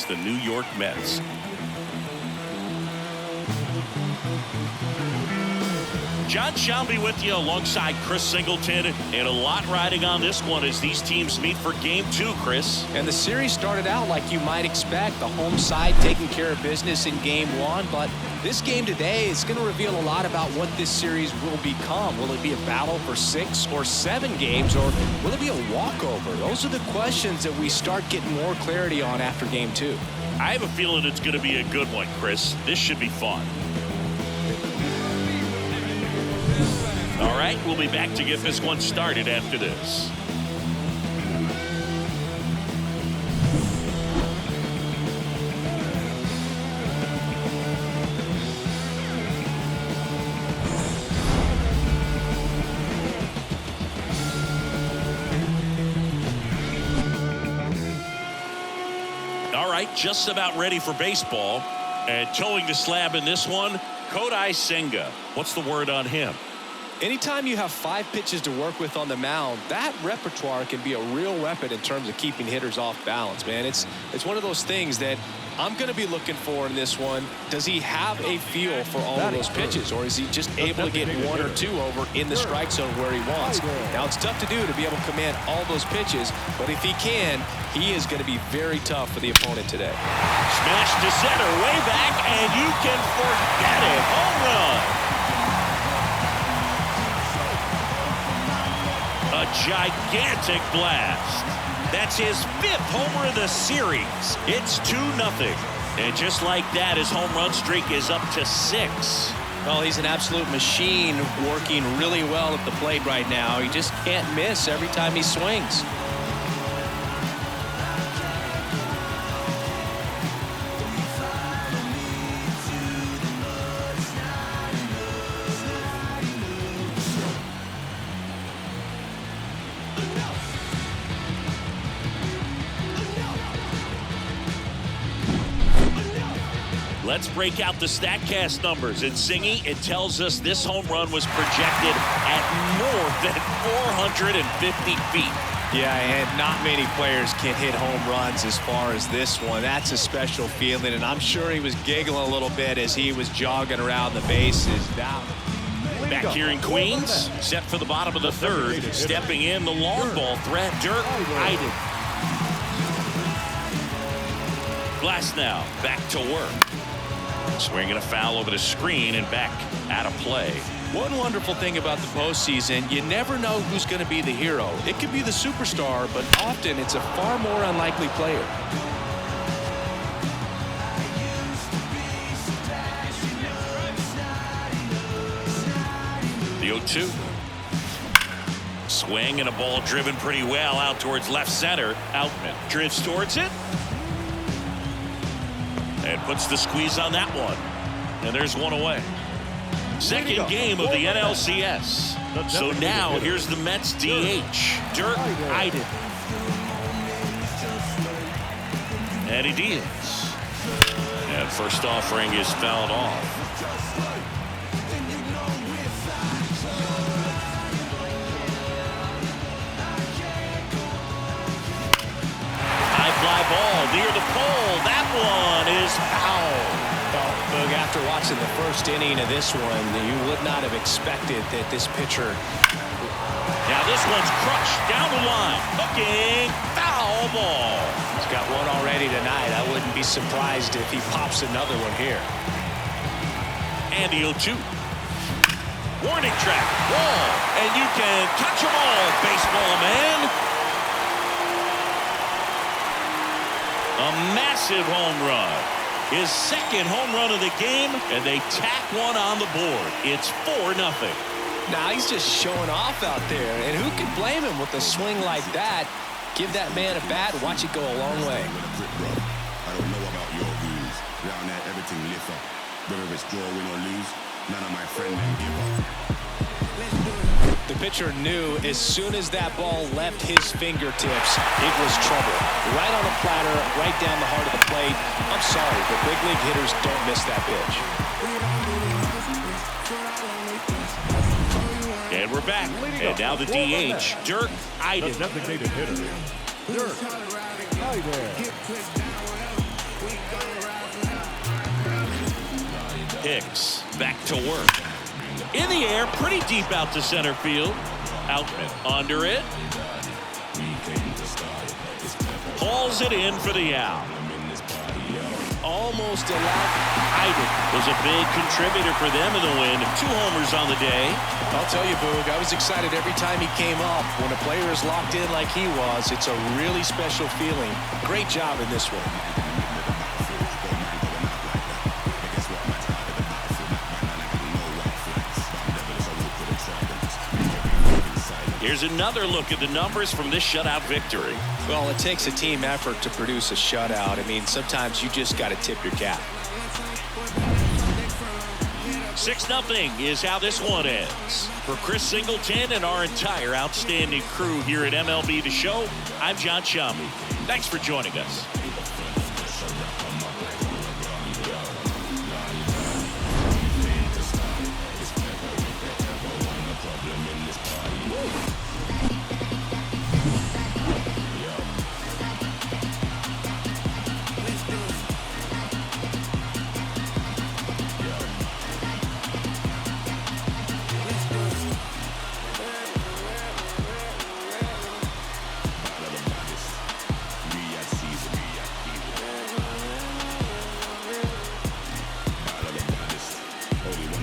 against the New York Mets. John Shelby with you alongside Chris Singleton, and a lot riding on this one as these teams meet for game 2, Chris. And the series started out like you might expect, the home side taking care of business in game 1, but this game today is going to reveal a lot about what this series will become. Will it be a battle for 6 or 7 games, or will it be a walkover? Those are the questions that we start getting more clarity on after game 2. I have a feeling it's going to be a good one, Chris. This should be fun. All right, we'll be back to get this one started after this. All right, just about ready for baseball. And towing the slab in this one, Kodai Senga. What's the word on him? Anytime you have 5 pitches to work with on the mound, that repertoire can be a real weapon in terms of keeping hitters off balance, man. It's one of those things that I'm going to be looking for in this one. Does he have a feel for all of those pitches, or is he just able to get 1 or 2 over in the strike zone where he wants? Now, it's tough to do to be able to command all those pitches, but if he can, he is going to be very tough for the opponent today. Smash to center, way back, and you can forget it. Home run. A gigantic blast. That's his 5th homer of the series. It's 2-0. And just like that, his home run streak is up to 6. Well, he's an absolute machine, working really well at the plate right now. He just can't miss every time he swings. Let's break out the StatCast numbers. In Singy, it tells us this home run was projected at more than 450 feet. Yeah, and not many players can hit home runs as far as this one. That's a special feeling, and I'm sure he was giggling a little bit as he was jogging around the bases. Down. Back here in Queens, set for the bottom of the 3rd. Stepping in, the long ball threat, Dirk Iden. Glass now, back to work. Swinging a foul over the screen and back out of play. One wonderful thing about the postseason, you never know who's going to be the hero. It could be the superstar, but often it's a far more unlikely player. The 0-2. Swing and a ball driven pretty well out towards left center. Outman drifts towards it. And puts the squeeze on that one. And there's one away. Second game of the NLCS. So now here's the Mets DH, Dirk Iden. Eddie Diaz. And first offering is fouled off. Fly ball near the pole. That one is foul. Well, Boog, after watching the first inning of this one, you would not have expected that this pitcher. Now this one's crushed down the line. Hooking. Foul ball. He's got one already tonight. I wouldn't be surprised if he pops another one here. And the 0-2. Warning track. Wall. And you can touch them all, baseball man. A massive home run. His 2nd home run of the game, and they tack one on the board. It's 4-0. Now he's just showing off out there, and who can blame him with a swing like that? Give that man a bat, watch it go a long way. I don't know about your views. Round there, everything lifts up. Whether it's draw, win, or lose, none of my friends them give up. The pitcher knew as soon as that ball left his fingertips, it was trouble. Right on the platter, right down the heart of the plate. I'm sorry, but big league hitters don't miss that pitch. And we're back. And now the DH, Dirk Iden. The designated hitter, Dirk Iden. Hicks back to work. In the air, pretty deep out to center field. Outman under it. Hauls it in for the out. Almost allowed. Iden was a big contributor for them in the win. 2 homers on the day. I'll tell you, Boog, I was excited every time he came up. When a player is locked in like he was, it's a really special feeling. Great job in this one. Here's another look at the numbers from this shutout victory. Well, it takes a team effort to produce a shutout. I mean, sometimes you just got to tip your cap. 6-0 is how this one ends. For Chris Singleton and our entire outstanding crew here at MLB The Show, I'm John Shambi. Thanks for joining us.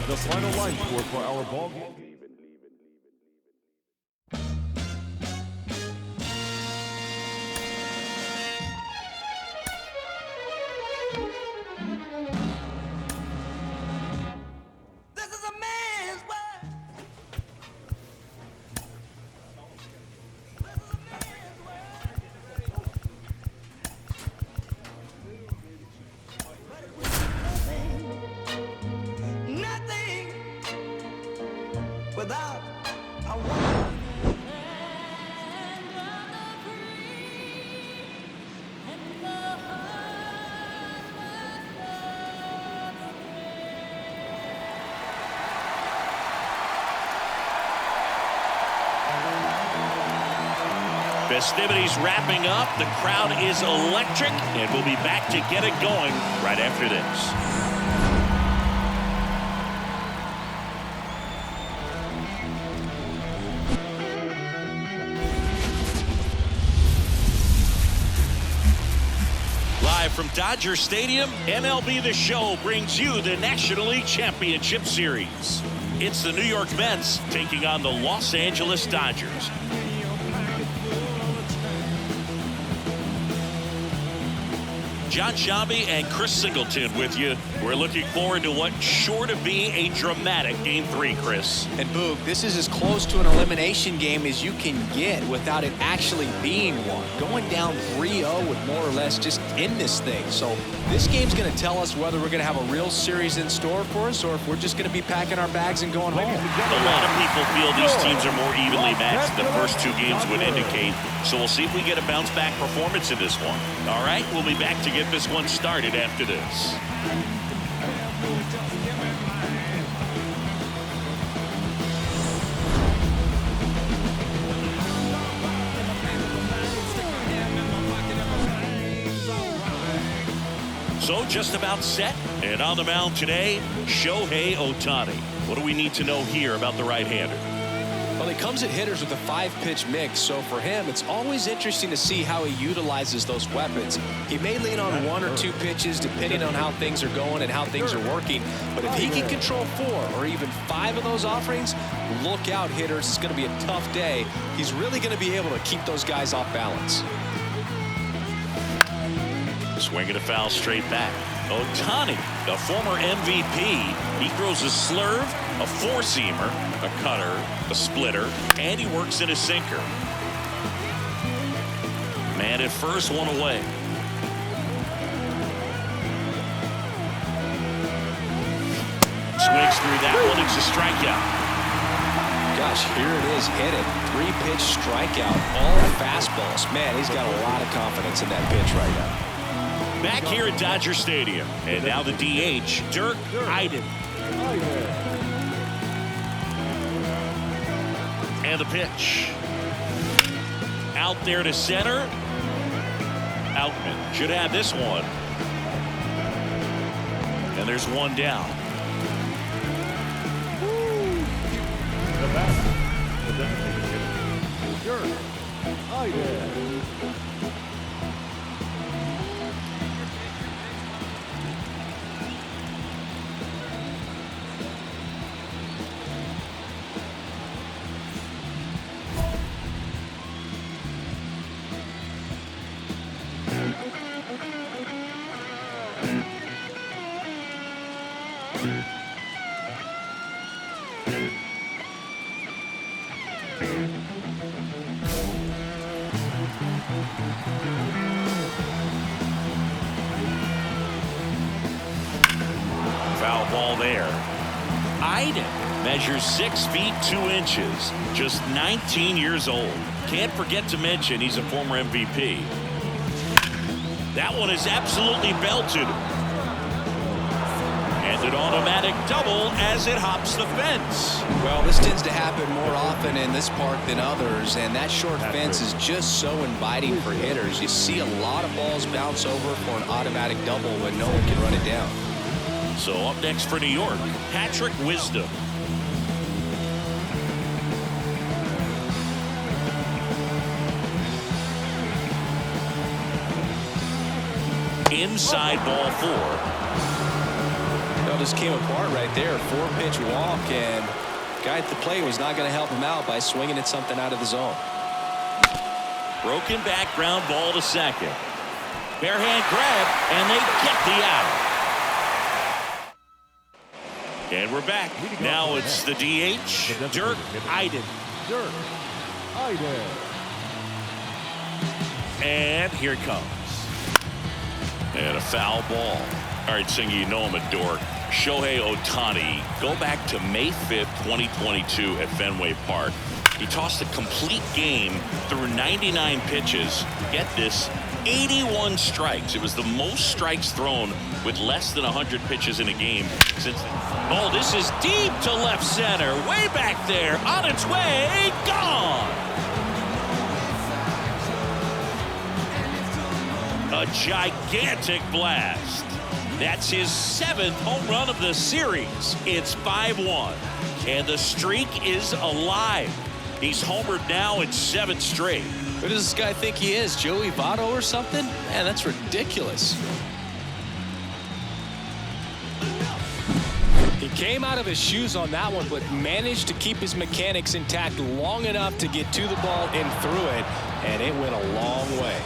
The final line score for our ball game. Without a woman. Festivities wrapping up. The crowd is electric, and we'll be back to get it going right after this. Live from Dodger Stadium, MLB The Show brings you the National League Championship Series. It's the New York Mets taking on the Los Angeles Dodgers. John Shambi and Chris Singleton with you. We're looking forward to what's sure to be a dramatic Game 3, Chris. And Boog, this is as close to an elimination game as you can get without it actually being one. Going down 3-0 would more or less just end this thing. So this game's going to tell us whether we're going to have a real series in store for us or if we're just going to be packing our bags and going home. A lot of people feel these teams are more evenly matched than the first 2 games would indicate. So we'll see if we get a bounce-back performance in this one. All right, we'll be back to get this one started after this. So just about set, and on the mound today, Shohei Ohtani. What do we need to know here about the right-hander? Well, he comes at hitters with a 5-pitch mix, so for him, it's always interesting to see how he utilizes those weapons. He may lean on 1 or 2 pitches depending on how things are going and how things are working, but if he can control 4 or even 5 of those offerings, look out, hitters. It's going to be a tough day. He's really going to be able to keep those guys off balance. Swinging a foul straight back. Ohtani, the former MVP, he throws a slurve, a 4-seamer, a cutter, a splitter, and he works in a sinker. Man at first, 1 away. Swings through that one. It's a strikeout. Gosh, here it is, hit it. 3-pitch strikeout, all fastballs. Man, he's got a lot of confidence in that pitch right now. Back here at Dodger Stadium, and now the DH, Dirk Iden. And the pitch. Out there to center. Outman should have this one. And there's one down. bat. The designated hitter, Dirk Iden. Foul ball there. Iden measures 6 feet 2 inches, just 19 years old. Can't forget to mention he's a former MVP. That one is absolutely belted. And an automatic double as it hops the fence. Well, this tends to happen more often in this park than others, and that short fence is just so inviting for hitters. You see a lot of balls bounce over for an automatic double when no one can run it down. So up next for New York, Patrick Wisdom. Inside ball 4. Well, just came apart right there. 4-pitch walk, and guy at the plate was not going to help him out by swinging at something out of the zone. Broken back ground ball to second. Bare hand grab, and they get the out. And we're back. Now it's the DH, Dirk Iden. Dirk Iden. And here it comes. And a foul ball. All right, Singy, you know I'm a dork. Shohei Ohtani, go back to May 5th, 2022 at Fenway Park. He tossed a complete game through 99 pitches. Get this, 81 strikes. It was the most strikes thrown with less than 100 pitches in a game since. Oh, this is deep to left center. Way back there. On its way. Gone. A gigantic blast. That's his 7th home run of the series. It's 5-1. And the streak is alive. He's homered now in 7 straight. Who does this guy think he is? Joey Votto or something? Man, that's ridiculous. He came out of his shoes on that one, but managed to keep his mechanics intact long enough to get to the ball and through it, and it went a long way.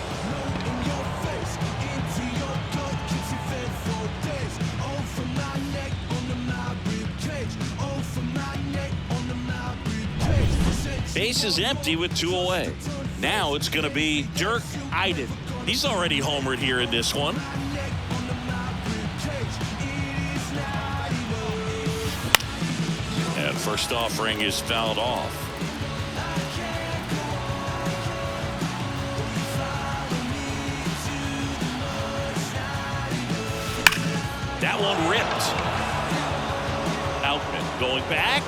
Base is empty with 2 away. Now it's going to be Dirk Iden. He's already homered here in this one. And first offering is fouled off. That one ripped. Outman going back.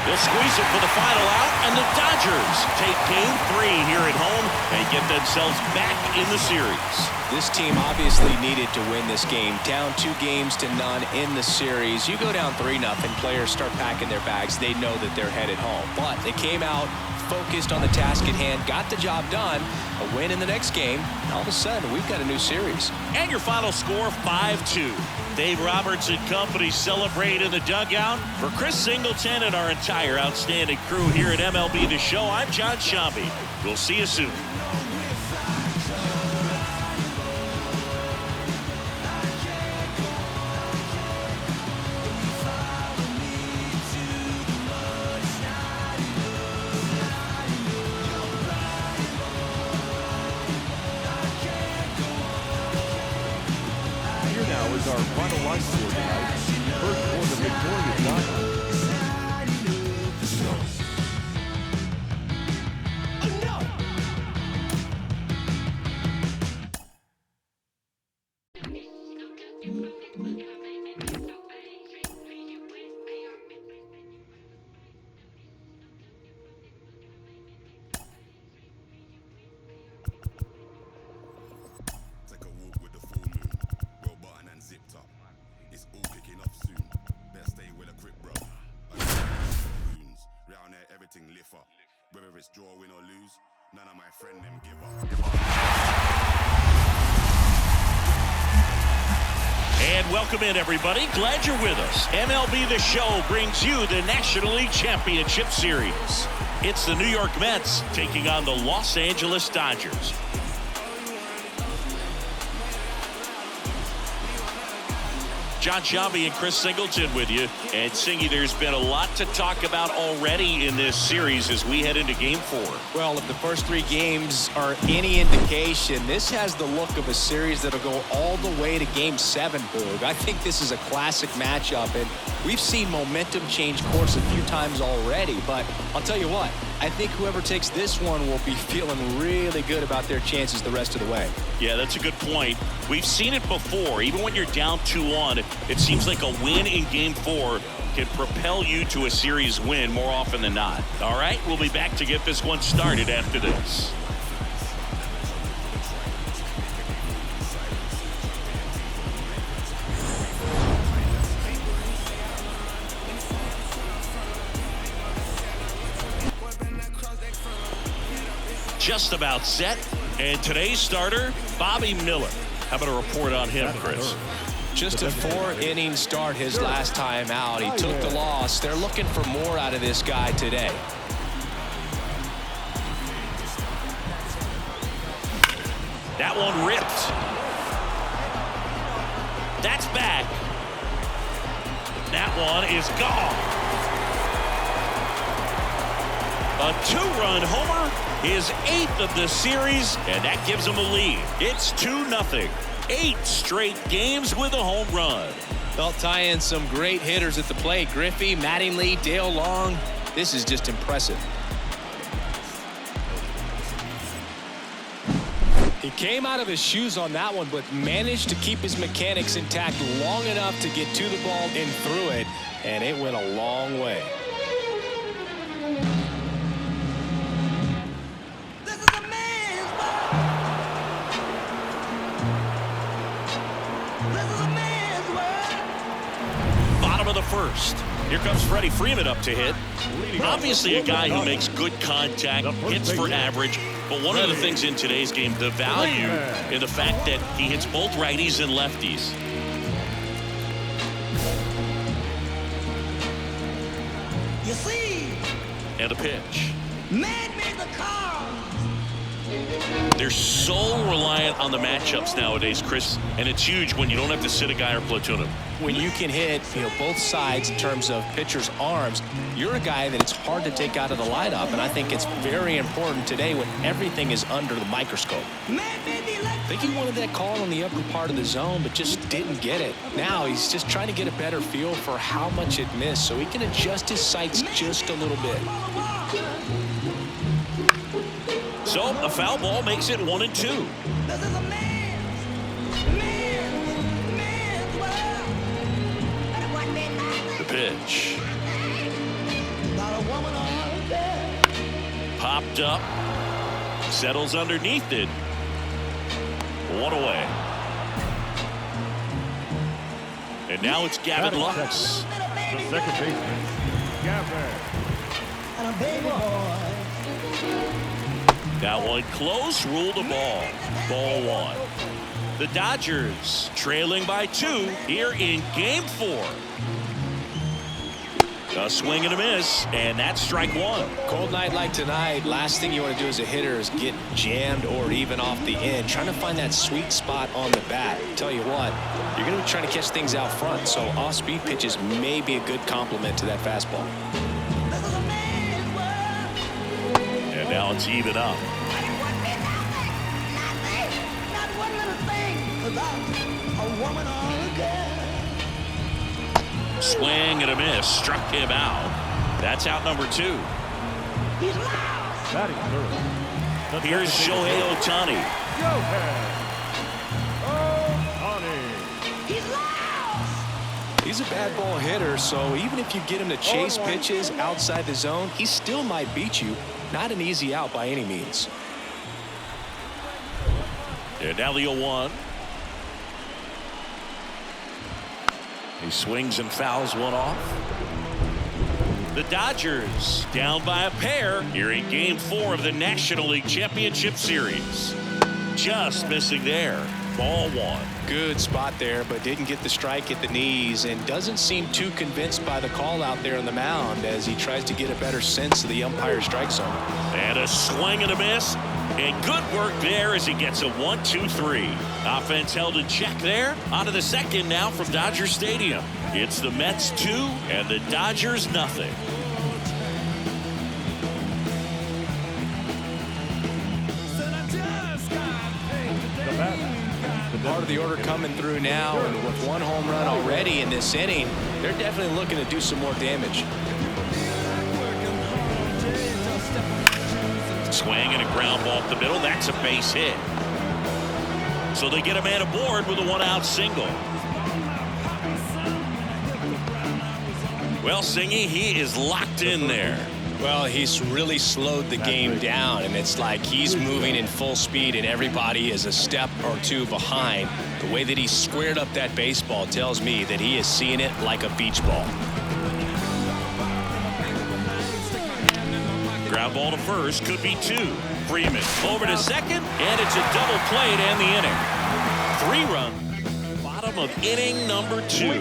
They'll squeeze it for the final out, and the Dodgers take game 3 here at home and get themselves back in the series. This team obviously needed to win this game. Down 2-0 in the series. You go down 3-0, players start packing their bags. They know that they're headed home. But they came out focused on the task at hand, got the job done, a win in the next game. All of a sudden, we've got a new series. And your final score, 5-2. Dave Roberts and company celebrate in the dugout. For Chris Singleton and our entire outstanding crew here at MLB The Show, I'm John Shambi. We'll see you soon. Is our final line score tonight. First for the victorious Dodgers. Take a walk with the full moon. Well button and zipped up. It's all kicking off soon. Best stay with a grip, bro. draw, win or lose, none of my friend them give up. And welcome in, everybody. Glad you're with us. MLB The Show brings you the National League Championship Series. It's the New York Mets taking on the Los Angeles Dodgers. John Sciambi and Chris Singleton with you. And Singy, there's been a lot to talk about already in this series as we head into Game 4. Well, if the first 3 games are any indication, this has the look of a series that'll go all the way to Game 7, Boog. I think this is a classic matchup, and we've seen momentum change course a few times already. But I'll tell you what, I think whoever takes this one will be feeling really good about their chances the rest of the way. Yeah, that's a good point. We've seen it before. Even when you're down 2-1, it seems like a win in Game 4 can propel you to a series win more often than not. All right, we'll be back to get this one started after this. Just about set. And today's starter, Bobby Miller. How about a report on him, Chris? Just a 4-inning start his last time out. He took the loss. They're looking for more out of this guy today. That one ripped. That's back. That one is gone. A 2-run homer, his 8th of the series, and that gives him a lead. It's 2-0. 8 straight games with a home run. They'll tie in some great hitters at the plate. Griffey, Mattingly, Dale Long. This is just impressive. He came out of his shoes on that one, but managed to keep his mechanics intact long enough to get to the ball and through it, and it went a long way. Bottom of the first. Here comes Freddie Freeman up to hit. Obviously a guy who makes good contact, hits for average, but one of the things in today's game, the value in the fact that he hits both righties and lefties. You see, And a pitch. man made the car. They're so reliant on the matchups nowadays, Chris, and it's huge when you don't have to sit a guy or platoon him. When you can hit, both sides in terms of pitchers' arms, you're a guy that it's hard to take out of the lineup, and I think it's very important today when everything is under the microscope. Man made the electric. I think he wanted that call on the upper part of the zone, but just didn't get it. Now he's just trying to get a better feel for how much it missed so he can adjust his sights just a little bit. So a foul ball makes it 1-2. This is a man's world. And what men like The pitch. not a woman or a girl. Popped up. Settles underneath it. 1 away. And now it's Gavin Lux. The second baseman, Gavin. And a baby boy. That one close, ruled a ball. Ball 1. The Dodgers trailing by 2 here in Game 4. A swing and a miss, and that's strike 1. Cold night like tonight, last thing you want to do as a hitter is get jammed or even off the end, trying to find that sweet spot on the bat. Tell you what, you're going to be trying to catch things out front, so off-speed pitches may be a good complement to that fastball. This is a man's world. And now it's even up. And what men like not one little thing. 'Cause I'm a woman or a girl. Swing and a miss, struck him out. That's out number 2. He's loud. Batting third. The Here's second Shohei Ohtani. Shohei Ohtani. He's loud. He's a bad ball hitter, so even if you get him to chase pitches outside the zone, he still might beat you. Not an easy out by any means. And now the 0-1. He swings and fouls one off. The Dodgers down by a pair here in Game 4 of the National League Championship Series. Just missing there. Ball 1. Good spot there, but didn't get the strike at the knees and doesn't seem too convinced by the call out there on the mound as he tries to get a better sense of the umpire's strike zone. And a swing and a miss. And good work there as he gets a 1-2-3. Offense held in check there. On to the second now from Dodger Stadium. It's the Mets 2 and the Dodgers nothing. Part of the order coming through now, and with one home run already in this inning, they're definitely looking to do some more damage. Swing and a ground ball up the middle. That's a base hit. So they get a man aboard with a one-out single. Well, Singy, he is locked in there. Well, he's really slowed the game down, and it's like he's moving in full speed and everybody is a step or two behind. The way that he squared up that baseball tells me that he is seeing it like a beach ball. Ground ball to first, could be 2. Freeman over to second, and it's a double play to end the inning. 3 runs. Bottom of inning number 2.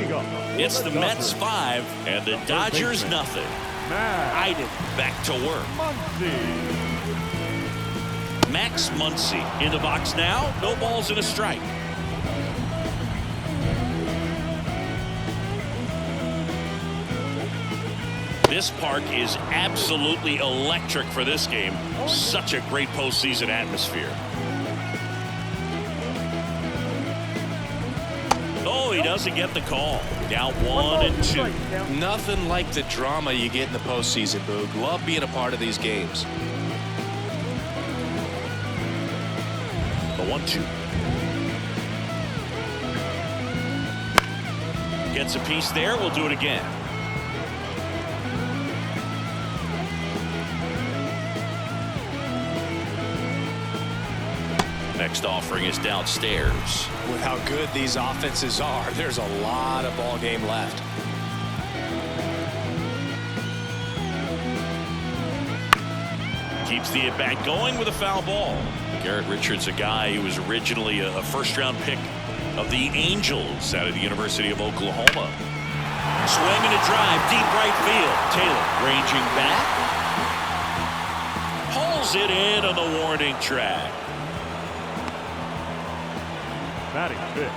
It's the Mets 5 and the Dodgers nothing. Iden back to work. Max Muncy in the box now. No balls and a strike. This park is absolutely electric for this game. Such a great postseason atmosphere. Oh, he doesn't get the call. Down 1-2. Nothing like the drama you get in the postseason, Boog. Love being a part of these games. The 1-2. Gets a piece there. We'll do it again. Next offering is downstairs. With how good these offenses are, there's a lot of ball game left. Keeps the at-bat going with a foul ball. Garrett Richards, a guy who was originally a first-round pick of the Angels out of the University of Oklahoma. Swing and a drive, deep right field. Taylor ranging back. Pulls it in on the warning track. Batting fifth,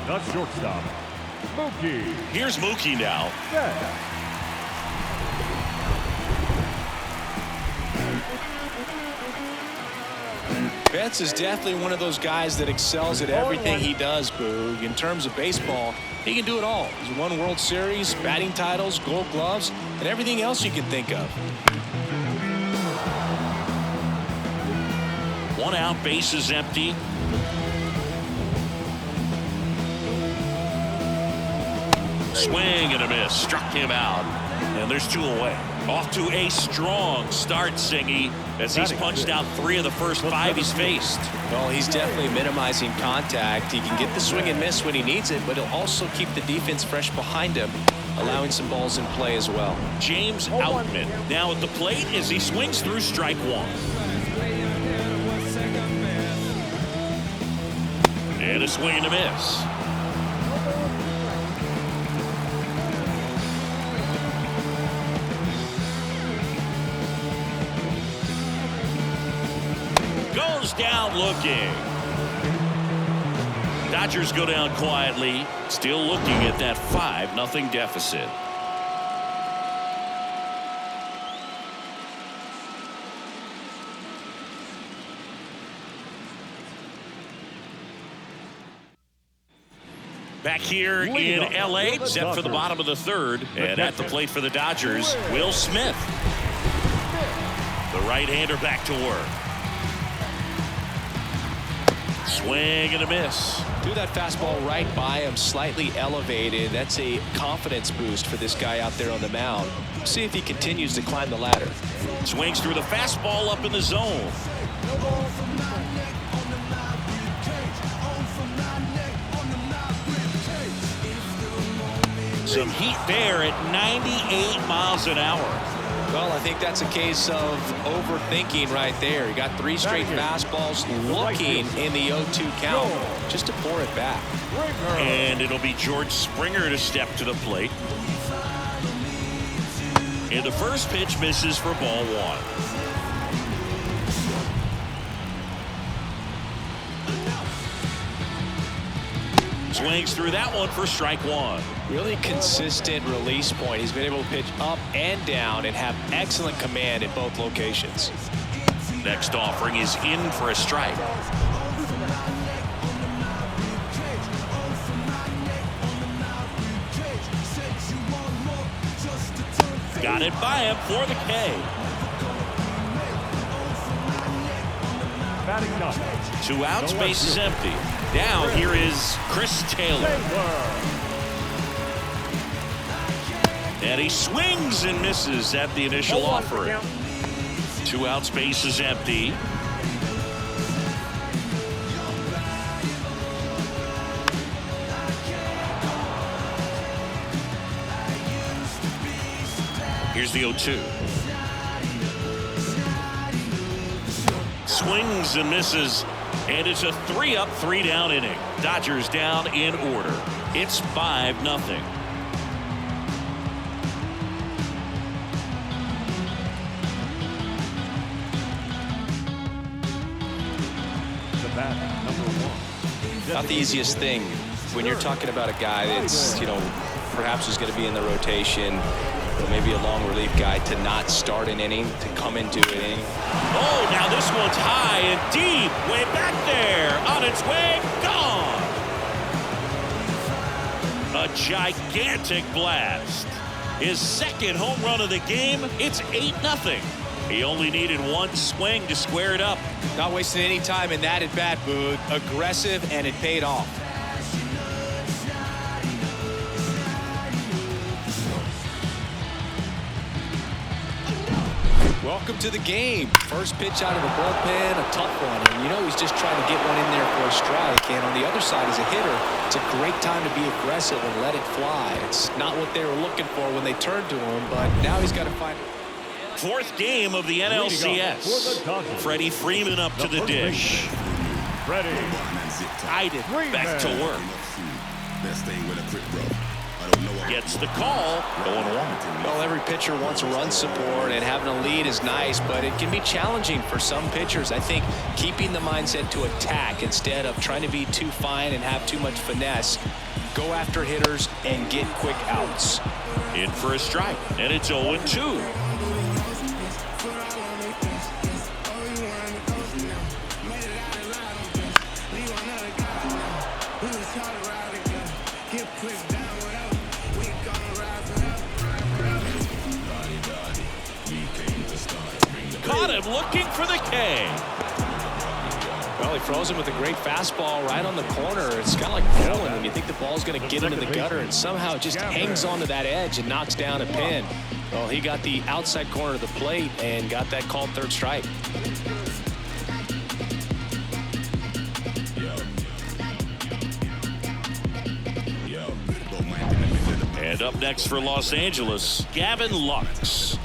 the shortstop, Mookie. Here's Mookie now. Betts is definitely one of those guys that excels at everything he does, Boog. In terms of baseball, he can do it all. He's won World Series, batting titles, Gold Gloves, and everything else you can think of. 1 out, bases empty. Swing and a miss. Struck him out. And there's 2 away. Off to a strong start, Singy, as he's punched out 3 of the first 5 he's faced. Well, he's definitely minimizing contact. He can get the swing and miss when he needs it, but he'll also keep the defense fresh behind him, allowing some balls in play as well. James Outman now at the plate as he swings through strike 1. And a swing and a miss. Goes down looking. Dodgers go down quietly, still looking at that 5-0 deficit. Back here in L.A., set for the bottom of the 3rd, and at the plate for the Dodgers, Will Smith. The right-hander back to work. Swing and a miss. Do that fastball right by him, slightly elevated. That's a confidence boost for this guy out there on the mound. See if he continues to climb the ladder. Swings through the fastball up in the zone. Some heat there at 98 miles an hour. Well, I think that's a case of overthinking right there. He got 3 straight fastballs looking in the 0-2 count just to pour it back. And it'll be George Springer to step to the plate. And the first pitch misses for ball 1. Swings through that one for strike 1. Really consistent release point. He's been able to pitch up and down and have excellent command in both locations. Next offering is in for a strike. Got it by him for the K. Batting ninth. 2 outs, base is empty. Now here is Chris Taylor. And he swings and misses at the initial offering. 2 outs, base is empty. Here's the 0-2. Swings and misses. And it's a 3-up, 3-down inning. Dodgers down in order. It's 5-0. The bat, number 1. Not the easiest thing when you're talking about a guy that's, perhaps is going to be in the rotation, or maybe a long relief guy, to not start an inning, to come into an inning. Oh, now this one's high and deep, way back there, on its way, gone. A gigantic blast. His second home run of the game. It's 8-0. He only needed 1 swing to square it up. Not wasting any time in that at bat, Boog. Aggressive, and it paid off. Welcome to the game. First pitch out of the bullpen, a tough one. And he's just trying to get one in there for a strike. And on the other side, as a hitter, it's a great time to be aggressive and let it fly. It's not what they were looking for when they turned to him, but now he's got to find it. 4th game of the NLCS. Freddie Freeman up to the dish. Freddie. Tied it back to work. Gets the call. 0-1. Well, every pitcher wants run support, and having a lead is nice, but it can be challenging for some pitchers. I think keeping the mindset to attack instead of trying to be too fine and have too much finesse. Go after hitters and get quick outs. In for a strike, and it's 0-2. Caught him looking for the K. Well, he froze him with a great fastball right on the corner. It's kind of like bowling when you think the ball's going to get into the gutter, and somehow it just hangs onto that edge and knocks down a pin. Well, he got the outside corner of the plate and got that called 3rd strike. And up next for Los Angeles, Gavin Lux.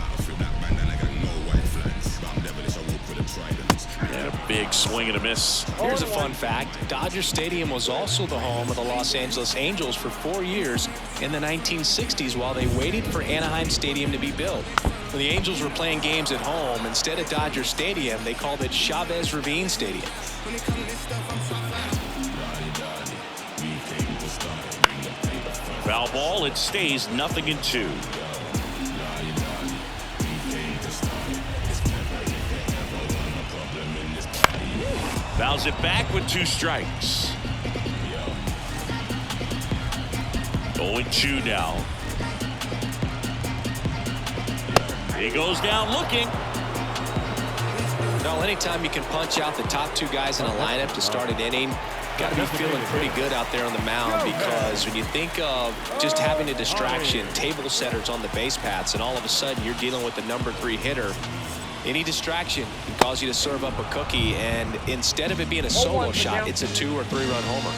And a big swing and a miss. Here's a fun fact. Dodger Stadium was also the home of the Los Angeles Angels for 4 years in the 1960s while they waited for Anaheim Stadium to be built. When the Angels were playing games at home, instead of Dodger Stadium, they called it Chavez Ravine Stadium. Foul ball, it stays 0-2. Fouls it back with 2 strikes. 0-2 now. He goes down looking. Well, anytime you can punch out the top 2 guys in a lineup to start an inning, got to be feeling pretty good out there on the mound, because when you think of just having a distraction, table setters on the base paths, and all of a sudden you're dealing with the number 3 hitter, any distraction can cause you to serve up a cookie, and instead of it being a solo shot, it's a 2 or 3 run homer.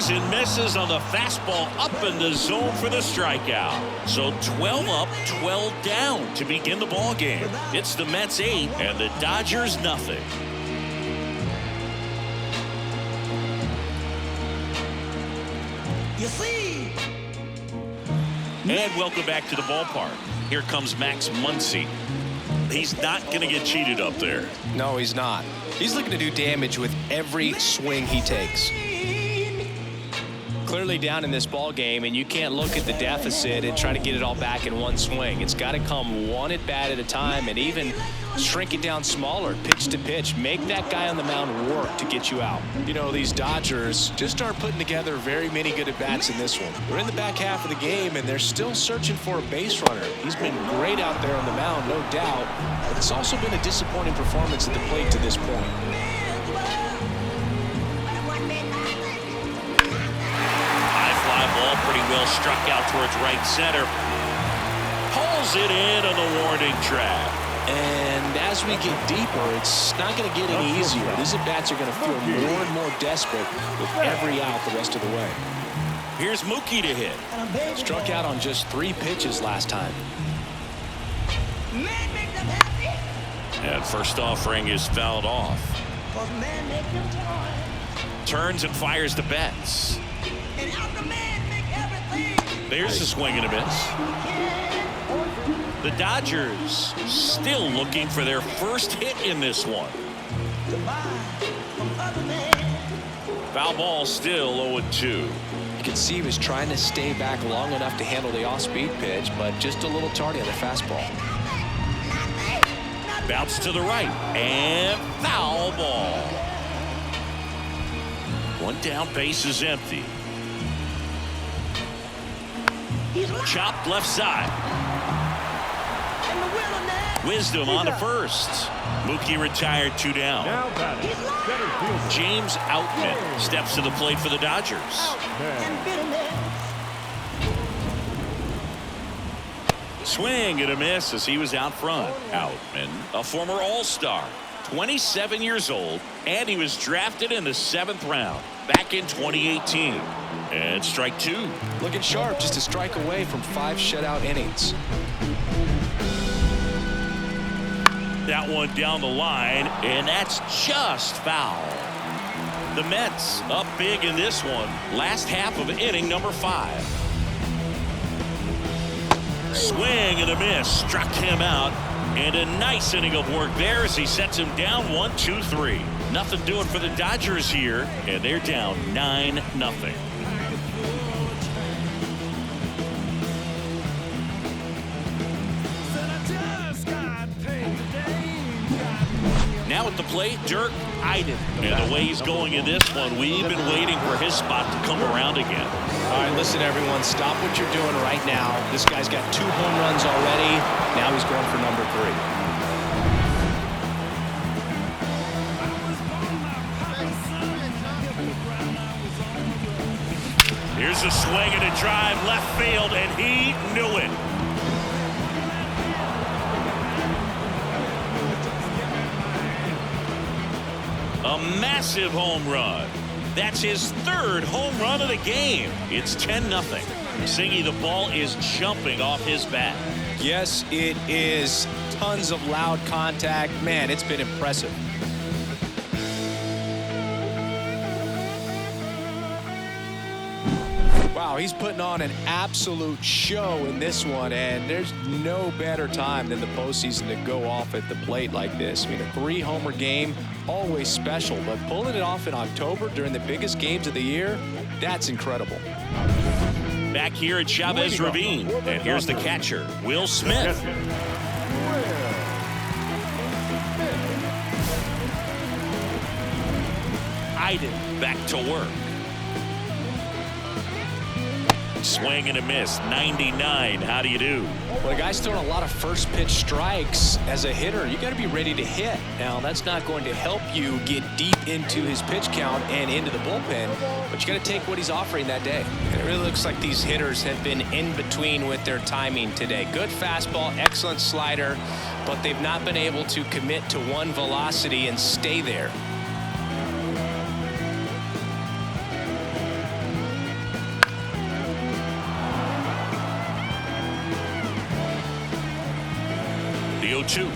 swings and misses on the fastball up in the zone for the strikeout. So 12 up, 12 down to begin the ball game. It's the Mets 8 and the Dodgers nothing. You see? And welcome back to the ballpark. Here comes Max Muncy. He's not going to get cheated up there. No, he's not. He's looking to do damage with every swing he takes. Clearly down in this ball game, and you can't look at the deficit and try to get it all back in one swing. It's got to come one at bat at a time, and even shrink it down smaller, pitch to pitch. Make that guy on the mound work to get you out. You know, these Dodgers just aren't putting together very many good at-bats in this one. We're in the back half of the game, and they're still searching for a base runner. He's been great out there on the mound, no doubt, but it's also been a disappointing performance at the plate to this point. Ball pretty well struck out towards right center. Pulls it in on the warning track. And as we get deeper, it's not going to get any easier. These at-bats are going to feel more and more desperate with every out the rest of the way. Here's Mookie to hit. Struck out on just 3 pitches last time. And first offering is fouled off. Turns and fires the Betts. There's a swing and a miss. The Dodgers still looking for their first hit in this one. Foul ball still 0-2. You can see he was trying to stay back long enough to handle the off-speed pitch, but just a little tardy on the fastball. Bounce to the right and foul ball. One down, base is empty. Chopped left side. Wisdom on to first. Mookie retired, 2 down. Now batting, center fielder. James Outman steps to the plate for the Dodgers. Swing and a miss as he was out front. Outman, a former All-Star, 27 years old, and he was drafted in the 7th round back in 2018. And strike 2. Looking sharp, just a strike away from 5 shutout innings. That one down the line, and that's just foul. The Mets up big in this one. Last half of inning number 5. Swing and a miss. Struck him out. And a nice inning of work there as he sets him down 1-2-3. Nothing doing for the Dodgers here, and they're down 9-0. Now at the plate, Dirk Iden. And the way he's going in this one, we've been waiting for his spot to come around again. All right, listen, everyone, stop what you're doing right now. This guy's got 2 home runs already. Now he's going for number 3. Here's a swing and a drive left field, and he knew it. A massive home run. That's his 3rd home run of the game. It's 10-0. Singy, the ball is jumping off his bat. Yes, it is. Tons of loud contact. Man, it's been impressive. Wow, he's putting on an absolute show in this one, and there's no better time than the postseason to go off at the plate like this. I mean, a 3-homer game, always special, but pulling it off in October during the biggest games of the year, that's incredible. Back here at Chavez Ravine, and here's the catcher, Will Smith. Iden back to work. Swing and a miss. 99. How do you do? Well, the guy's throwing a lot of first pitch strikes. As a hitter, you got to be ready to hit. Now, that's not going to help you get deep into his pitch count and into the bullpen, but you got to take what he's offering that day. And it really looks like these hitters have been in between with their timing today. Good fastball, excellent slider, but they've not been able to commit to one velocity and stay there. 0-2.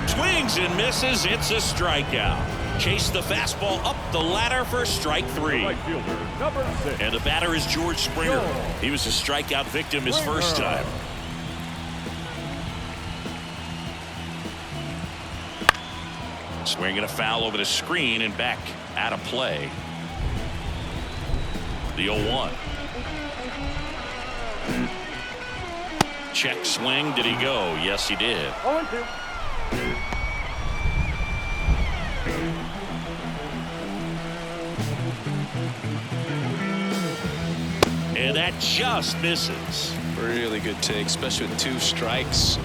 Swings and misses. It's a strikeout. Chase the fastball up the ladder for strike 3. Right fielder, number 6. And the batter is George Springer. He was a strikeout victim his first time. Swinging a foul over the screen and back out of play. The 0-1. Check swing. Did he go? Yes, he did. 0-2. And that just misses. Really good take, especially with 2 strikes.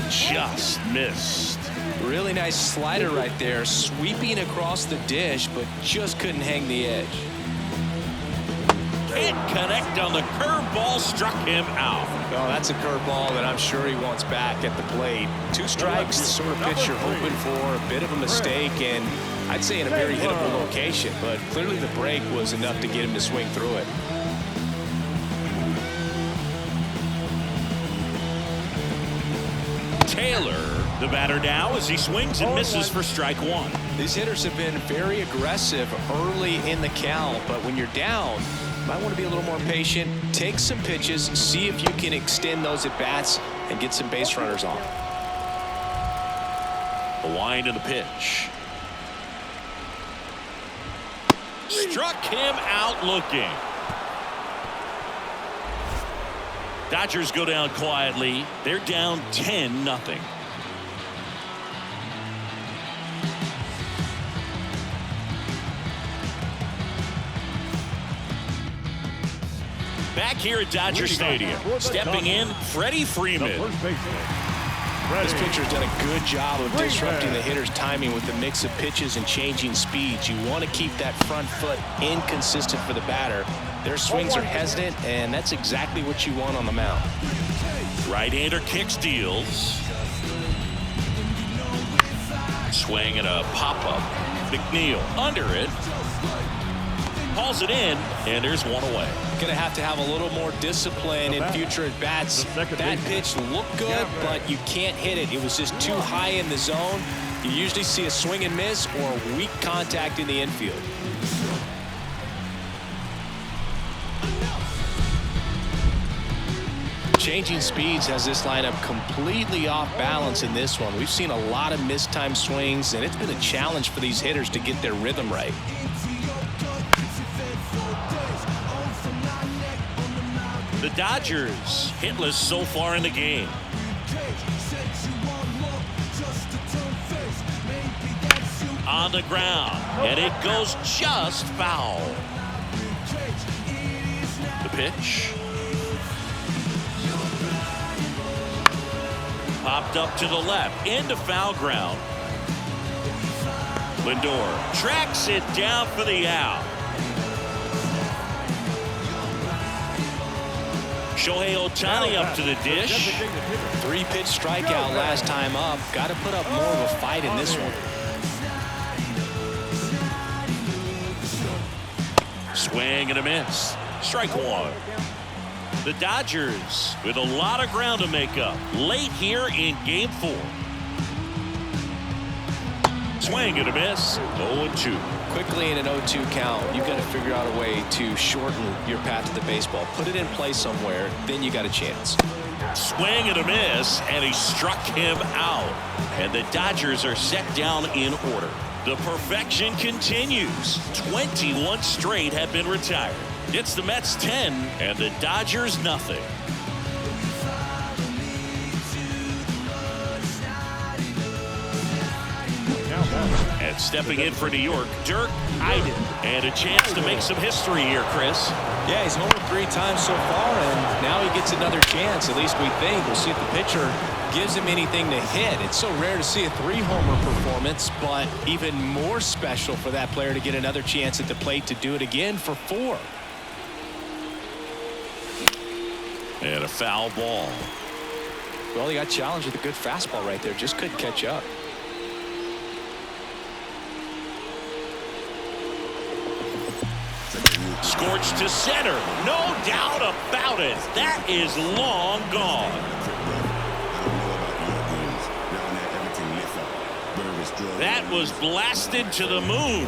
Just missed. Really nice slider right there, sweeping across the dish, but just couldn't hang the edge. Can't connect on the curveball, struck him out. Oh, that's a curveball that I'm sure he wants back at the plate. 2 strikes, the sort of pitch you're hoping for, a bit of a mistake, and I'd say in a very hittable location, but clearly the break was enough to get him to swing through it. Taylor, the batter now, as he swings and misses for strike 1. These hitters have been very aggressive early in the count, but when you're down, you might want to be a little more patient, take some pitches, see if you can extend those at bats and get some base runners off. The wind of the pitch. Struck him out looking. Dodgers go down quietly. They're down 10-0. Back here at Dodger Stadium, stepping in, Freddie Freeman. First baseman. This pitcher's done a good job of disrupting the hitter's timing with the mix of pitches and changing speeds. You want to keep that front foot inconsistent for the batter. Their swings are hesitant, and that's exactly what you want on the mound. Right-hander kicks, deals. Swing and a pop-up. McNeil under it. Hauls it in, and there's one away. Going to have a little more discipline in future at bats. That pitch looked good, but you can't hit it. It was just too high in the zone. You usually see a swing and miss or weak contact in the infield. Changing speeds has this lineup completely off balance in this one. We've seen a lot of mistimed swings, and it's been a challenge for these hitters to get their rhythm right. The Dodgers hitless so far in the game. On the ground, and it goes just foul. The pitch. Popped up to the left, into foul ground. Lindor tracks it down for the out. Shohei Ohtani up to the dish. 3-pitch strikeout last time up. Got to put up more of a fight in this one. Swing and a miss. Strike 1. The Dodgers with a lot of ground to make up late here in Game 4. Swing and a miss. 0-2. Quickly in an 0-2 count, you've got to figure out a way to shorten your path to the baseball. Put it in play somewhere, then you got a chance. Swing and a miss, and he struck him out. And the Dodgers are set down in order. The perfection continues. 21 straight have been retired. It's the Mets 10 and the Dodgers nothing. And stepping in for New York, Dirk Eiden. And a chance to make some history here, Chris. Yeah, he's homered 3 times so far, and now he gets another chance. At least we think. We'll see if the pitcher gives him anything to hit. It's so rare to see a 3-homer performance, but even more special for that player to get another chance at the plate to do it again for 4. And a foul ball. Well, he got challenged with a good fastball right there. Just couldn't catch up. scorched to center. No doubt about it. That is long gone. That was blasted to the moon.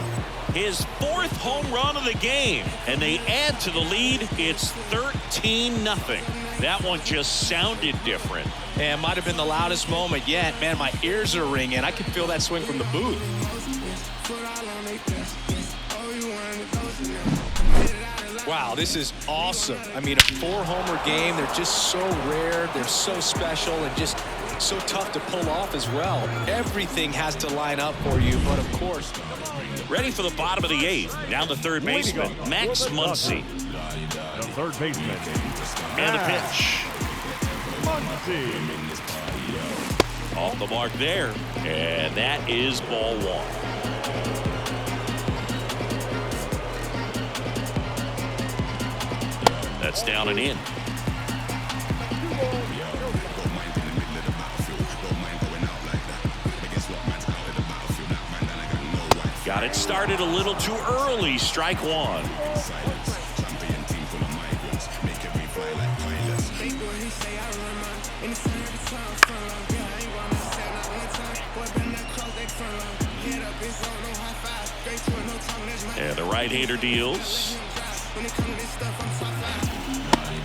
His 4th home run of the game, and they add to the lead. It's 13-0. That one just sounded different. And might have been the loudest moment yet. Man, my ears are ringing. I can feel that swing from the booth. Wow, this is awesome. I mean, a 4-homer game. They're just so rare. They're so special and just so tough to pull off as well. Everything has to line up for you, but of course. Ready for the bottom of the 8th. Now the third baseman, Max Muncy. The third baseman. And a pitch. Muncy. Off the mark there. And that is ball 1. That's down and in. Got it started a little too early. Strike 1. And the right-hander deals.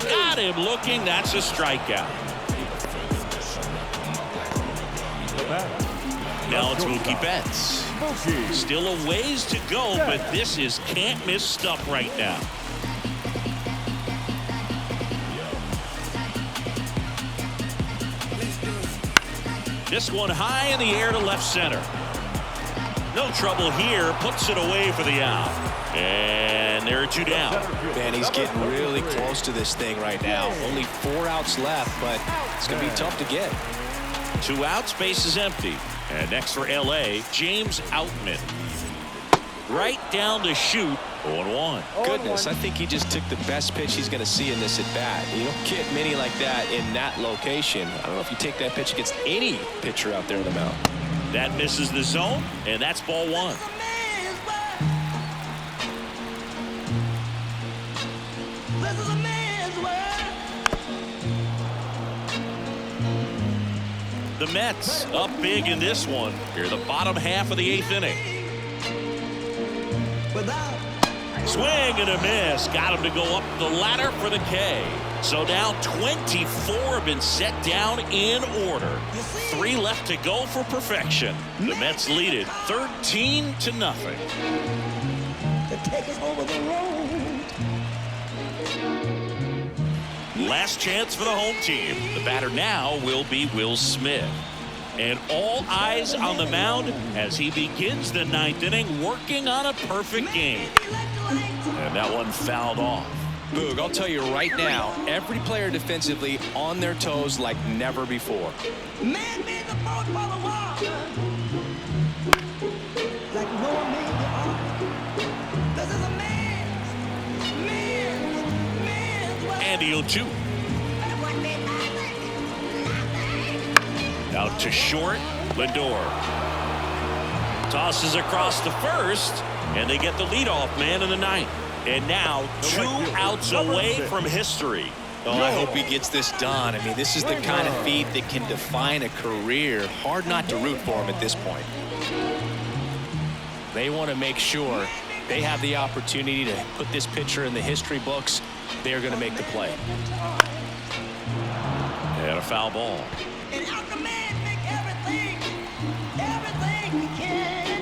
Got him looking. That's a strikeout. Now it's Mookie Betts. Still a ways to go, but this is can't-miss stuff right now. This one high in the air to left center. No trouble here. Puts it away for the out. And there are 2 down. Man, he's getting really close to this thing right now. Only 4 outs left, but it's going to be tough to get. 2 outs, base is empty. And next for L.A., James Outman. Right down to shoot. 0-1. Goodness, I think he just took the best pitch he's going to see in this at-bat. You don't get many like that in that location. I don't know if you take that pitch against any pitcher out there in the mound. That misses the zone, and that's ball 1. This is a man's world. The Mets up big in this one. Here, the bottom half of the 8th inning. Swing and a miss. Got him to go up the ladder for the K. So now 24 have been set down in order. 3 left to go for perfection. The Mets lead it 13-0. To take us over the road. Last chance for the home team. The batter now will be Will Smith. And all eyes on the mound as he begins the 9th inning, working on a perfect game. And that one fouled off. Boog, I'll tell you right now, every player defensively on their toes like never before. Man made the boat for the water. Like Noah made the ark. This is a man's world. And he'll 2. Out to short, Lindor. Tosses across the first, and they get the leadoff man in the 9th. And now 2 outs away from history. Oh, I hope he gets this done. I mean, this is the kind of feat that can define a career. Hard not to root for him at this point. They want to make sure they have the opportunity to put this pitcher in the history books. They're going to make the play. And a foul ball. And out the man make everything he can.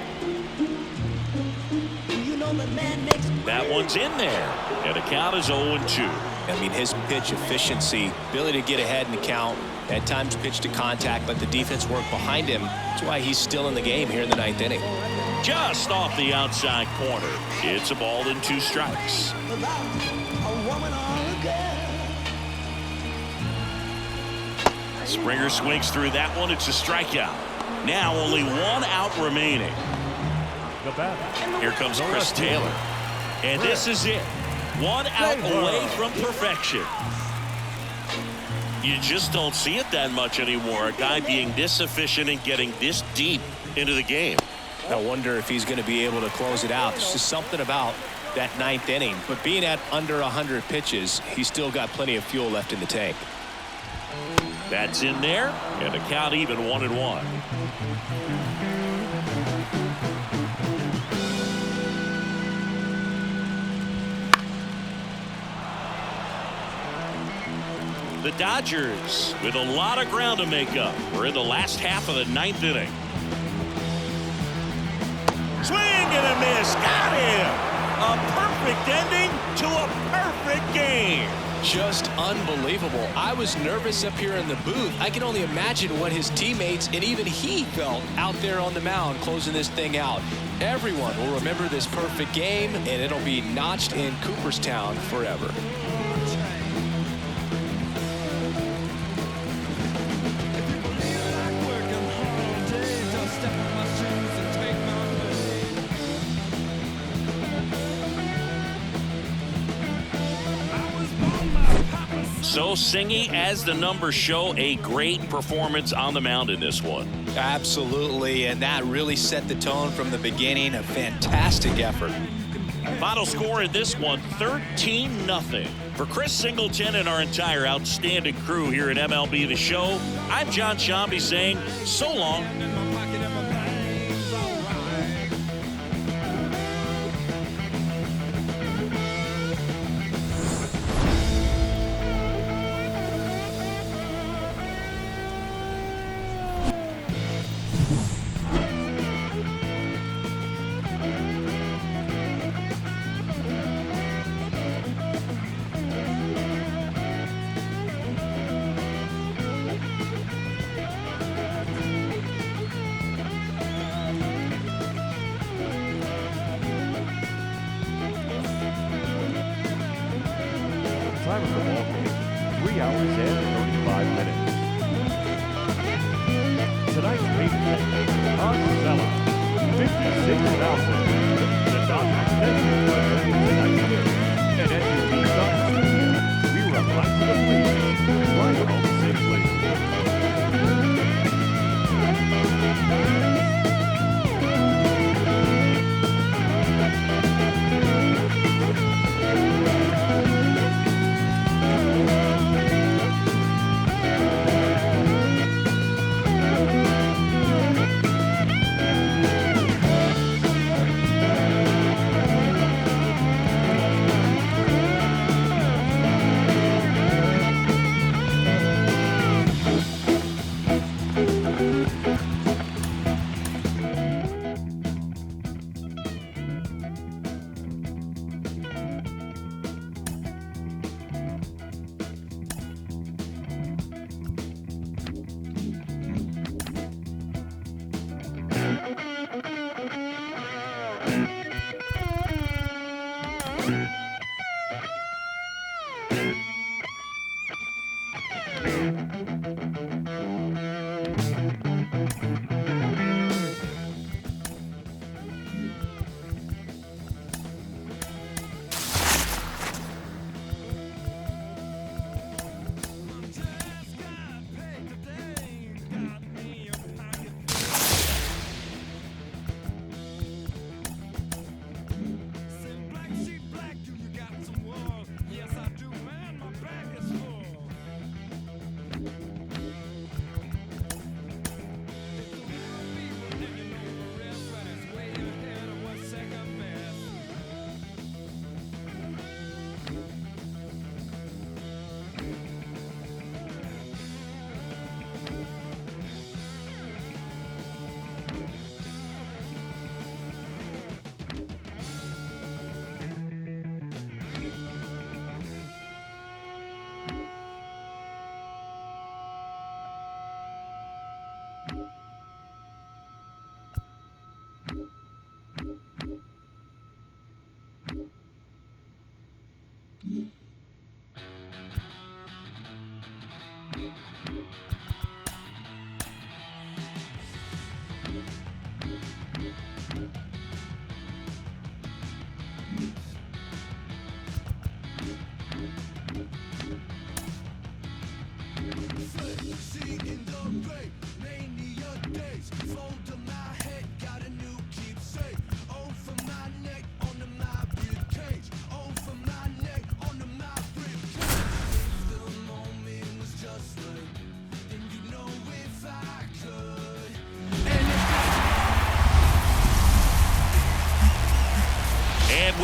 You know the man makes. That one's in there. And the count is 0-2. I mean, his pitch efficiency, ability to get ahead in the count, at times pitch to contact, let the defense work behind him. That's why he's still in the game here in the 9th inning. Just off the outside corner. It's a ball and 2 strikes. Without a woman or a girl. Springer swings through that one. It's a strikeout. Now only 1 out remaining. Here comes Chris Taylor. And this is it. 1 out away from perfection. You just don't see it that much anymore. A guy being this efficient and getting this deep into the game. I wonder if he's going to be able to close it out. There's just something about that ninth inning. But being at under 100 pitches, he's still got plenty of fuel left in the tank. That's in there, and the count even 1-1. The Dodgers with a lot of ground to make up. We're in the last half of the ninth inning. Swing and a miss. Got him. A perfect ending to a perfect game. Just unbelievable. I was nervous up here in the booth. I can only imagine what his teammates and even he felt out there on the mound closing this thing out. Everyone will remember this perfect game, and it'll be notched in Cooperstown forever. So, Singy, as the numbers show, a great performance on the mound in this one. Absolutely, and that really set the tone from the beginning. A fantastic effort. Final score in this one, 13-0. For Chris Singleton and our entire outstanding crew here at MLB The Show, I'm John Shambi saying so long. Time of the ball game, 3 hours and 35 minutes. Tonight's main event, Osceola, 56,000. The Dodgers send tonight's game. And SUV Dodgers, we run right to the lead. Right home safely.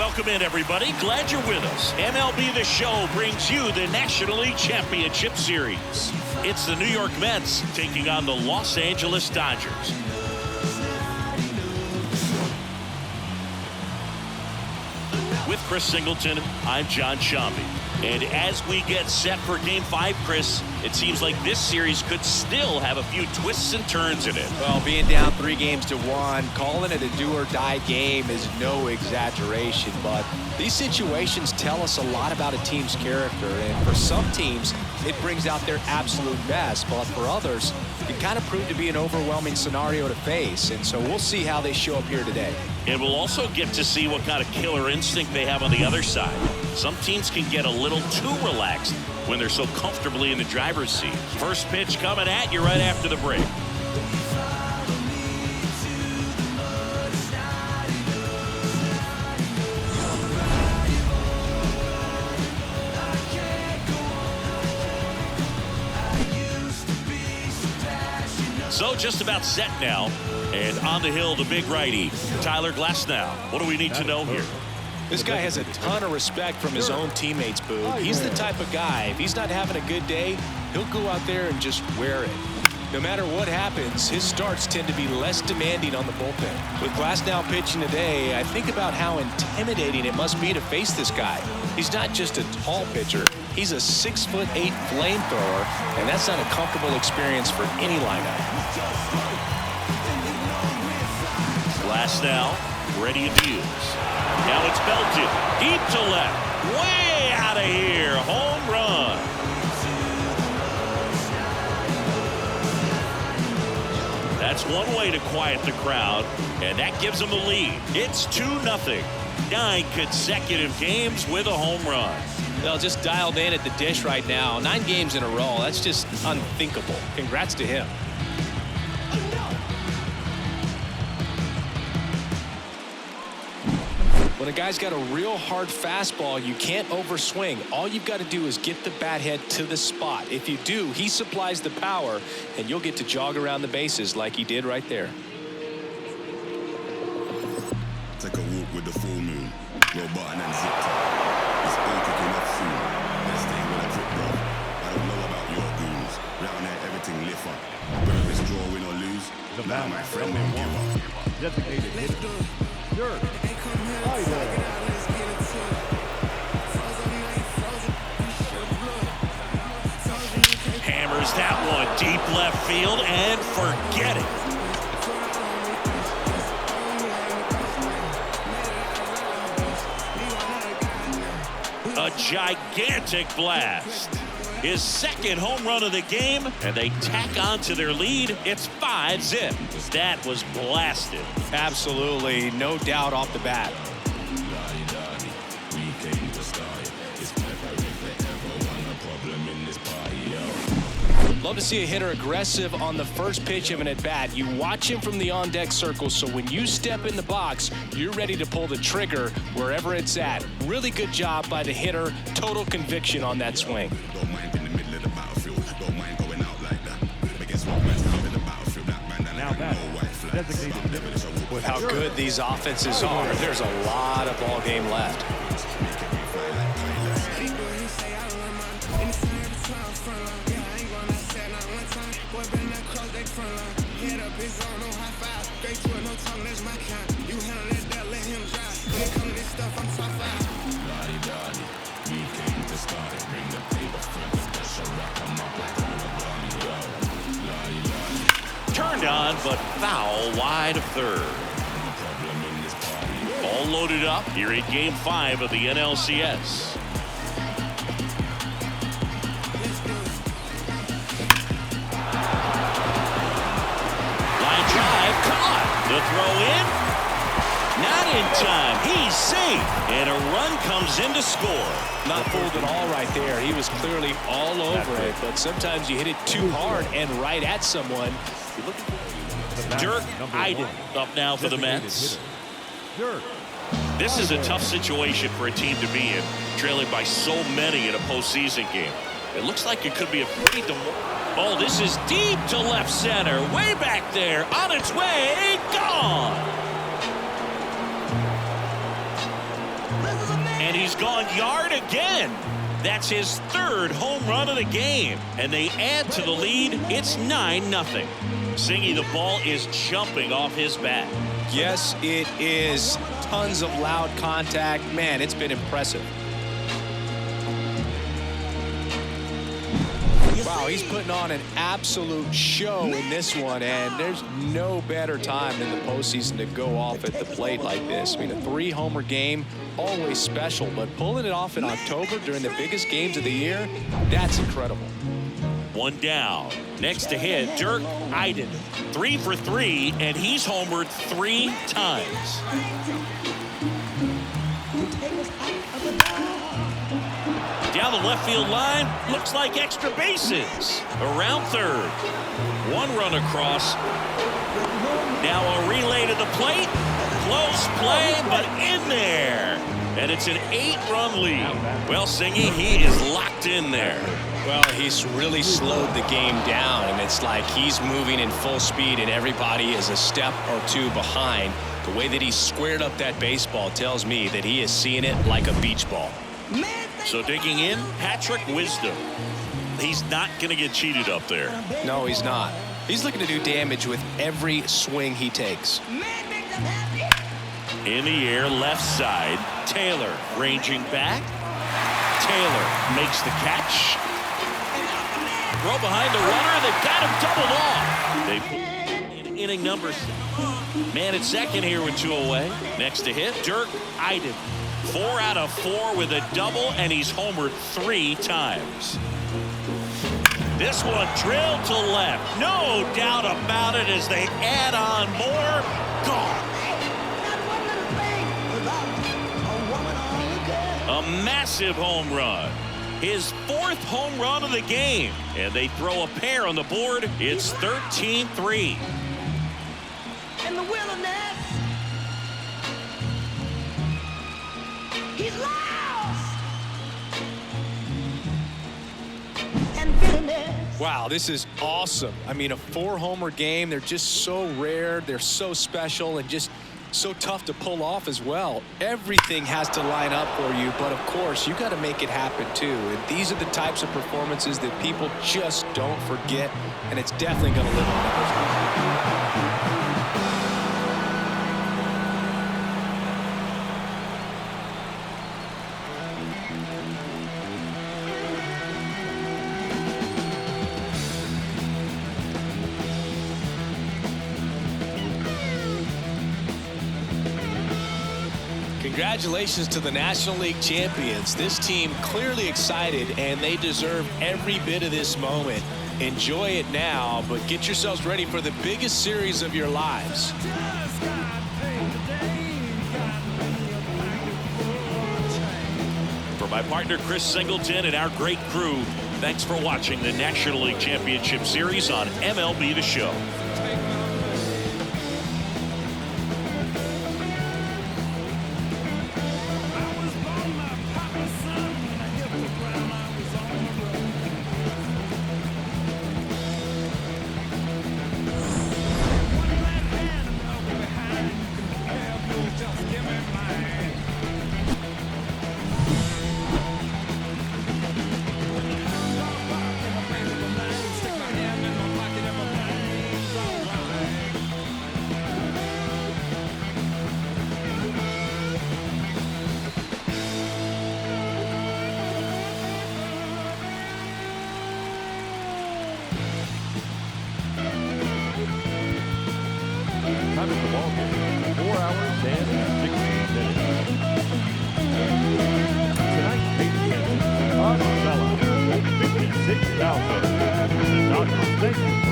welcome in, everybody. Glad you're with us. MLB The Show brings you the National League Championship Series. It's the New York Mets taking on the Los Angeles Dodgers. With Chris Singleton, I'm John Shambi. And as we get set for Game 5, Chris, it seems like this series could still have a few twists and turns in it. Well, being down 3-1, calling it a do-or-die game is no exaggeration, but these situations tell us a lot about a team's character, and for some teams, it brings out their absolute best, but for others, it kind of proved to be an overwhelming scenario to face, and so we'll see how they show up here today. And we'll also get to see what kind of killer instinct they have on the other side. Some teams can get a little too relaxed when they're so comfortably in the driver's seat. First pitch coming at you right after the break. So just about set now. And on the hill, the big righty, Tyler Glasnow. What do we need to know here? This guy has a ton of respect from his own teammates, Boog. He's the type of guy, if he's not having a good day, he'll go out there and just wear it. No matter what happens, his starts tend to be less demanding on the bullpen. With Glasnow pitching today, I think about how intimidating it must be to face this guy. He's not just a tall pitcher. He's a 6'8" flamethrower, and that's not a comfortable experience for any lineup. Glasnow, ready to use. Now it's belted deep to left, way out of here, home run. That's one way to quiet the crowd, and that gives them the lead. It's 2-0. 9 consecutive games with a home run. They'll just dialed in at the dish right now. 9 games in a row. That's just unthinkable. Congrats to him. When a guy's got a real hard fastball, you can't overswing. All you've got to do is get the bat head to the spot. If you do, he supplies the power, and you'll get to jog around the bases like he did right there. Take a walk with the full moon. Roll button and zip tie. It's all kicking off soon. Let's stay with a trip, bro. I don't know about your goons. Round there, everything lift up. Whether it's draw, win or lose, now my friend won't give up. Designated hitter. Dirk. Hammers that one deep left field and forget it. A gigantic blast. His second home run of the game, and they tack on to their lead. It's 5-zip. That was blasted. Absolutely, no doubt off the bat. Love to see a hitter aggressive on the first pitch of an at-bat. You watch him from the on-deck circle, so when you step in the box, you're ready to pull the trigger wherever it's at. Really good job by the hitter. Total conviction on that swing. Don't mind in the middle of the battlefield. Don't mind going out like that. But guess what? Man's out in the battlefield. That man that Now no back. white flag. With how good these offenses are, there's a lot of ball game left. Turned on, but foul wide of third. All loaded up here in Game 5 of the NLCS. Line drive, caught. The throw in, not in time. He's safe, and a run comes in to score. Not fooled at all right there. He was clearly all over it, but sometimes you hit it too hard and right at someone. Dirk Iden up now for the Mets. Dirk. This is a tough situation for a team to be in, trailing by so many in a postseason game. It looks like it could be a pretty oh, this is deep to left center, way back there, on its way, gone. And he's gone yard again. That's his third home run of the game. And they add to the lead. It's 9-0. Singy, the ball is jumping off his bat. Yes, it is. Tons of loud contact. Man, it's been impressive. Wow, he's putting on an absolute show in this one, and there's no better time in the postseason to go off at the plate like this. I mean, a 3-homer game, always special, but pulling it off in October during the biggest games of the year, that's incredible. One down. Next to hit, Dirk Iden. 3 for 3, and he's homered 3 times. Down the left field line, looks like extra bases. Around third. 1 run across. Now a relay to the plate. Close play, but in there. And it's an 8-run lead. Well, Singy, he is locked in there. Well, he's really slowed the game down, and it's like he's moving in full speed, and everybody is a step or 2 behind. The way that he squared up that baseball tells me that he is seeing it like a beach ball. So digging in, Patrick Wisdom. He's not going to get cheated up there. No, he's not. He's looking to do damage with every swing he takes. In the air, left side. Taylor ranging back. Taylor makes the catch. Throw behind the runner. They've got him doubled off. They put in inning number 6. Man at second here with 2 away. Next to hit, Dirk Iden. 4 out of 4 with a double, and he's homered 3 times. This one drilled to left. No doubt about it as they add on more. Gone. A massive home run. His 4th home run of the game. And they throw a pair on the board. It's 13-3. In the wilderness, he's lost. And bitterness. Wow, this is awesome. I mean, a 4-homer game. They're just so rare. They're so special and just so tough to pull off as well. Everything has to line up for you, but of course, you got to make it happen too. And these are the types of performances that people just don't forget, and it's definitely going to live on numbers. Congratulations to the National League champions. This team clearly excited, and they deserve every bit of this moment. Enjoy it now, but get yourselves ready for the biggest series of your lives. For my partner Chris Singleton and our great crew, thanks for watching the National League Championship Series on MLB The Show. Time at the ball game, 4 hours and 60 minutes. Tonight's patient, Osceola, 56,000. The Dodgers thank you for